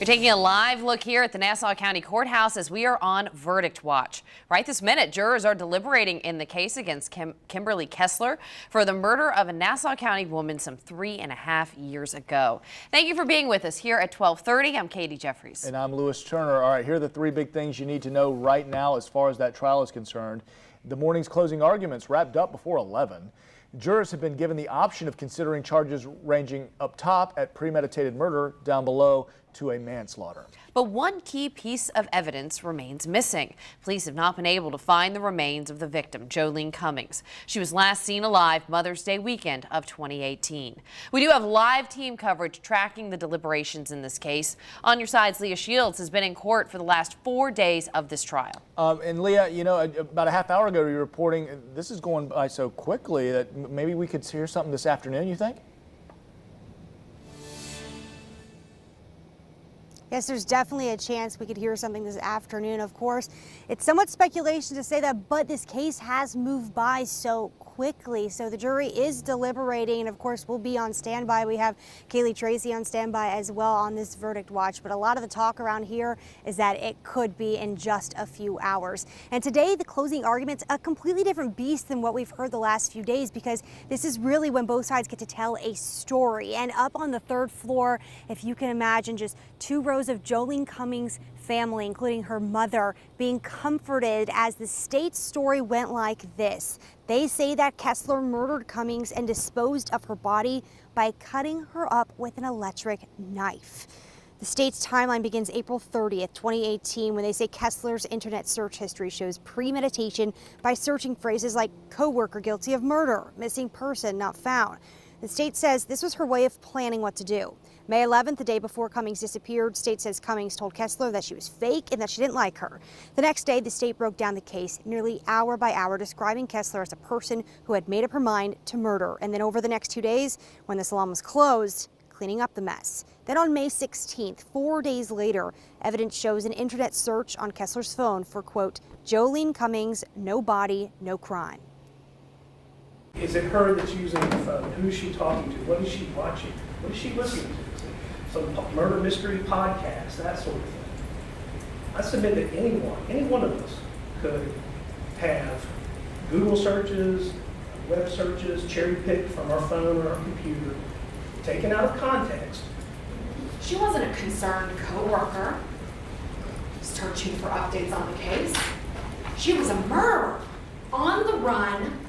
You're taking a live look here at the Nassau County Courthouse as we are on verdict watch. Right this minute, jurors are deliberating in the case against Kimberly Kessler for the murder of a Nassau County woman some 3.5 years ago. Thank you for being with us here at 12:30. I'm Katie Jeffries. And I'm Lewis Turner. All right, here are the three big things you need to know right now as far as that trial is concerned. The morning's closing arguments wrapped up before 11. Jurors have been given the option of considering charges ranging up top at premeditated murder, down below to a manslaughter. But one key piece of evidence remains missing. Police have not been able to find the remains of the victim, Jolene Cummings. She was last seen alive Mother's Day weekend of 2018. We do have live team coverage tracking the deliberations in this case. On your side's Leah Shields has been in court for the last 4 days of this trial. And Leah, you know, about a half hour ago you were reporting this is going by so quickly that maybe we could hear something this afternoon, you think? Yes, there's definitely a chance we could hear something this afternoon. Of course, it's somewhat speculation to say that, but this case has moved by so quickly. So the jury is deliberating, and of course, we'll be on standby. We have Kaylee Tracy on standby as well on this verdict watch. But a lot of the talk around here is that it could be in just a few hours. And today, the closing argument's a completely different beast than what we've heard the last few days, because this is really when both sides get to tell a story. And up on the third floor, if you can imagine, just 2 rows of Jolene Cummings' family, including her mother, being comforted as the state's story went like this. They say that Kessler murdered Cummings and disposed of her body by cutting her up with an electric knife. The state's timeline begins April 30th, 2018, when they say Kessler's internet search history shows premeditation by searching phrases like coworker guilty of murder, missing person not found. The state says this was her way of planning what to do. May 11th, the day before Cummings disappeared, state says Cummings told Kessler that she was fake and that she didn't like her. The next day, the state broke down the case nearly hour by hour, describing Kessler as a person who had made up her mind to murder. And then over the next 2 days, when the salon was closed, cleaning up the mess. Then on May 16th, 4 days later, evidence shows an internet search on Kessler's phone for, quote, Jolene Cummings, no body, no crime. Is it her that's using the phone? Who is she talking to? What is she watching? What is she listening to? Some murder mystery podcast, that sort of thing. I submit that any one of us could have Google searches, web searches, cherry-picked from our phone or our computer, taken out of context. She wasn't a concerned coworker searching for updates on the case. She was a murderer on the run.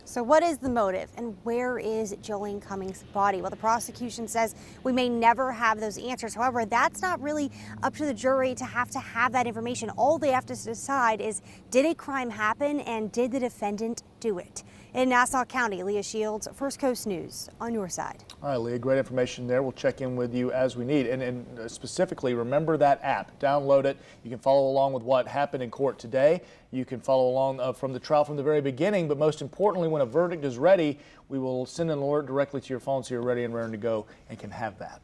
So what is the motive, and where is Jolene Cummings' body? Well, the prosecution says we may never have those answers. However, that's not really up to the jury to have that information. All they have to decide is, did a crime happen and did the defendant do it? In Nassau County, Leah Shields, First Coast News, on your side. All right, Leah, great information there. We'll check in with you as we need. And specifically, remember that app. Download it. You can follow along with what happened in court today. You can follow along from the trial from the very beginning. But most importantly, when a verdict is ready, we will send an alert directly to your phone so you're ready and raring to go and can have that.